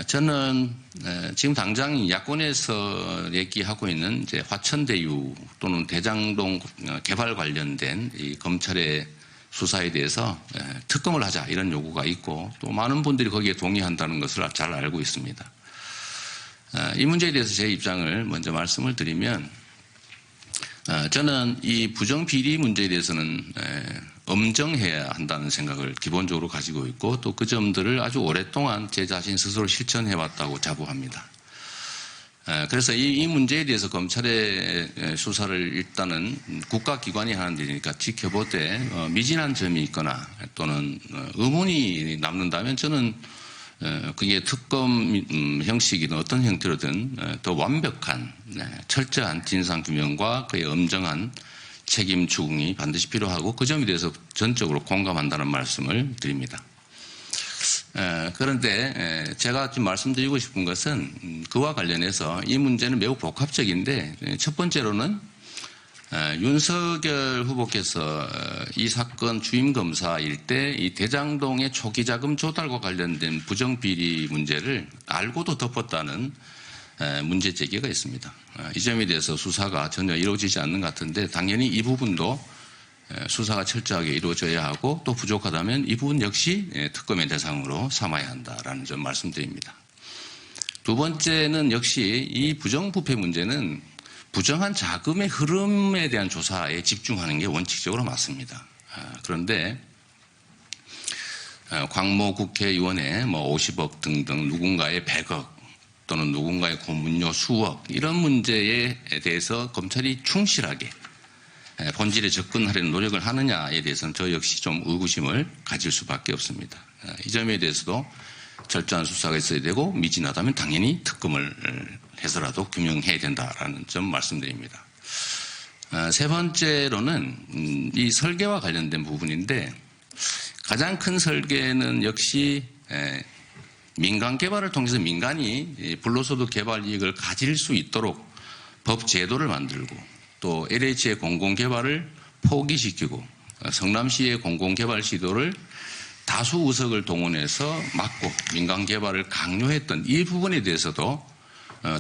저는 지금 당장 야권에서 얘기하고 있는 이제 화천대유 또는 대장동 개발 관련된 이 검찰의 수사에 대해서 특검을 하자 이런 요구가 있고 또 많은 분들이 거기에 동의한다는 것을 잘 알고 있습니다. 이 문제에 대해서 제 입장을 먼저 말씀을 드리면 저는 이 부정비리 문제에 대해서는 엄정해야 한다는 생각을 기본적으로 가지고 있고 또 그 점들을 아주 오랫동안 제 자신 스스로 실천해왔다고 자부합니다. 그래서 이 문제에 대해서 검찰의 수사를 일단은 국가기관이 하는 일이니까 지켜보되 미진한 점이 있거나 또는 의문이 남는다면 저는 그게 특검 형식이든 어떤 형태로든 더 완벽한 철저한 진상규명과 그의 엄정한 책임 추궁이 반드시 필요하고 그 점에 대해서 전적으로 공감한다는 말씀을 드립니다. 그런데 제가 지금 말씀드리고 싶은 것은 그와 관련해서 이 문제는 매우 복합적인데 첫 번째로는 윤석열 후보께서 이 사건 주임검사일 때 이 대장동의 초기자금 조달과 관련된 부정비리 문제를 알고도 덮었다는 문제 제기가 있습니다. 이 점에 대해서 수사가 전혀 이루어지지 않는 것 같은데 당연히 이 부분도 수사가 철저하게 이루어져야 하고 또 부족하다면 이 부분 역시 특검의 대상으로 삼아야 한다라는 점 말씀드립니다. 두 번째는 역시 이 부정부패 문제는 부정한 자금의 흐름에 대한 조사에 집중하는 게 원칙적으로 맞습니다. 그런데 광모 국회의원의 50억 등등 누군가의 100억 또는 누군가의 고문료 수억 이런 문제에 대해서 검찰이 충실하게 본질에 접근하려는 노력을 하느냐에 대해서는 저 역시 좀 의구심을 가질 수밖에 없습니다. 이 점에 대해서도 철저한 수사가 있어야 되고 미진하다면 당연히 특검을 해서라도 규명해야 된다라는 점 말씀드립니다. 세 번째로는 이 설계와 관련된 부분인데 가장 큰 설계는 역시 민간 개발을 통해서 민간이 불로소득 개발 이익을 가질 수 있도록 법 제도를 만들고 또 LH의 공공개발을 포기시키고 성남시의 공공개발 시도를 다수 의석을 동원해서 막고 민간 개발을 강요했던 이 부분에 대해서도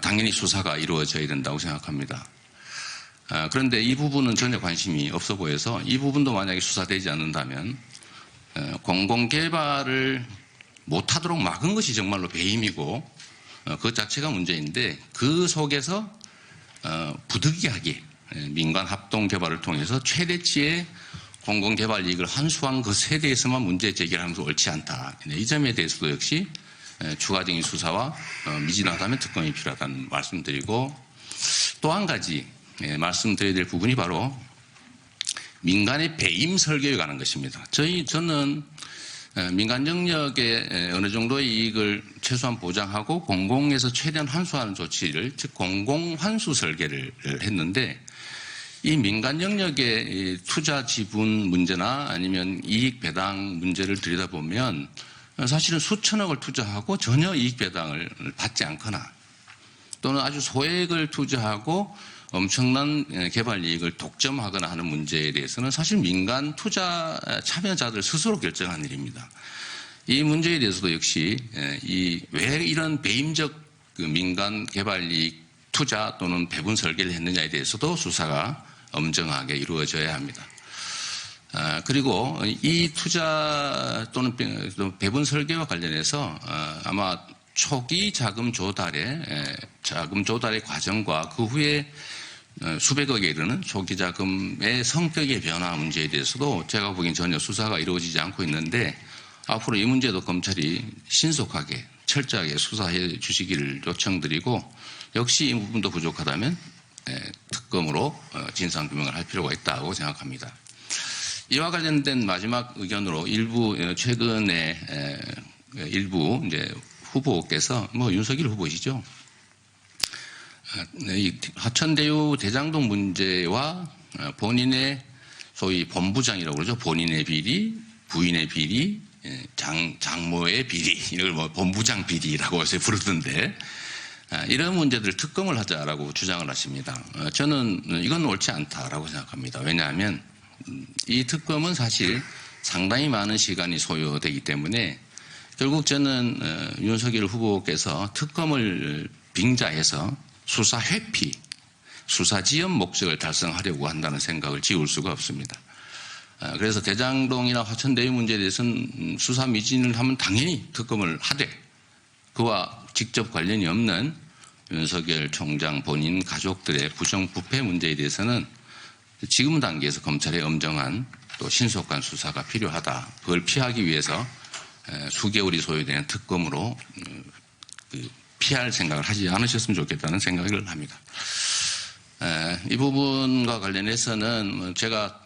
당연히 수사가 이루어져야 된다고 생각합니다. 그런데 이 부분은 전혀 관심이 없어 보여서 이 부분도 만약에 수사되지 않는다면 공공개발을 못하도록 막은 것이 정말로 배임이고 그 자체가 문제인데 그 속에서 부득이하게 민간 합동개발을 통해서 최대치의 공공개발 이익을 환수한 것에 대해서만 문제 제기를 하면서 옳지 않다. 이 점에 대해서도 역시 추가적인 수사와 미진하다면 특검이 필요하다는 말씀드리고 또 한 가지 말씀드려야 될 부분이 바로 민간의 배임 설계에 관한 것입니다. 저는 민간 영역에 어느 정도의 이익을 최소한 보장하고 공공에서 최대한 환수하는 조치를 즉 공공환수 설계를 했는데 이 민간 영역의 투자 지분 문제나 아니면 이익 배당 문제를 들여다보면 사실은 수천억을 투자하고 전혀 이익 배당을 받지 않거나 또는 아주 소액을 투자하고 엄청난 개발 이익을 독점하거나 하는 문제에 대해서는 사실 민간 투자 참여자들 스스로 결정한 일입니다. 이 문제에 대해서도 역시 왜 이런 배임적 민간 개발 이익 투자 또는 배분 설계를 했느냐에 대해서도 수사가 엄정하게 이루어져야 합니다. 그리고 이 투자 또는 배분 설계와 관련해서 아마 초기 자금 조달의 과정과 그 후에 수백억에 이르는 초기 자금의 성격의 변화 문제에 대해서도 제가 보기엔 전혀 수사가 이루어지지 않고 있는데 앞으로 이 문제도 검찰이 신속하게 철저하게 수사해 주시기를 요청드리고 역시 이 부분도 부족하다면 특검으로 진상규명을 할 필요가 있다고 생각합니다. 이와 관련된 마지막 의견으로 최근에 일부 이제 후보께서 윤석열 후보시죠. 화천대유 대장동 문제와 본인의 소위 본부장이라고 그러죠. 본인의 비리, 부인의 비리, 장모의 비리, 이걸 본부장 비리라고 해서 부르던데 이런 문제들 특검을 하자라고 주장을 하십니다. 저는 이건 옳지 않다라고 생각합니다. 왜냐하면 이 특검은 사실 상당히 많은 시간이 소요되기 때문에 결국 저는 윤석열 후보께서 특검을 빙자해서 수사 회피, 수사 지연 목적을 달성하려고 한다는 생각을 지울 수가 없습니다. 그래서 대장동이나 화천대유 문제에 대해서는 수사 미진을 하면 당연히 특검을 하되 그와 직접 관련이 없는 윤석열 총장 본인 가족들의 부정부패 문제에 대해서는 지금 단계에서 검찰의 엄정한 또 신속한 수사가 필요하다. 그걸 피하기 위해서 수개월이 소요되는 특검으로 피할 생각을 하지 않으셨으면 좋겠다는 생각을 합니다. 이 부분과 관련해서는 제가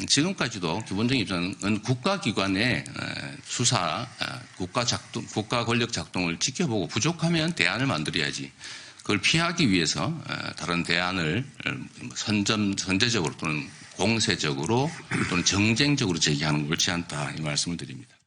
지금까지도 기본적인 입장은 국가기관의 수사, 국가 권력 작동을 지켜보고 부족하면 대안을 만들어야지. 그걸 피하기 위해서 다른 대안을 선제적으로 또는 공세적으로 또는 정쟁적으로 제기하는 건 옳지 않다 이 말씀을 드립니다.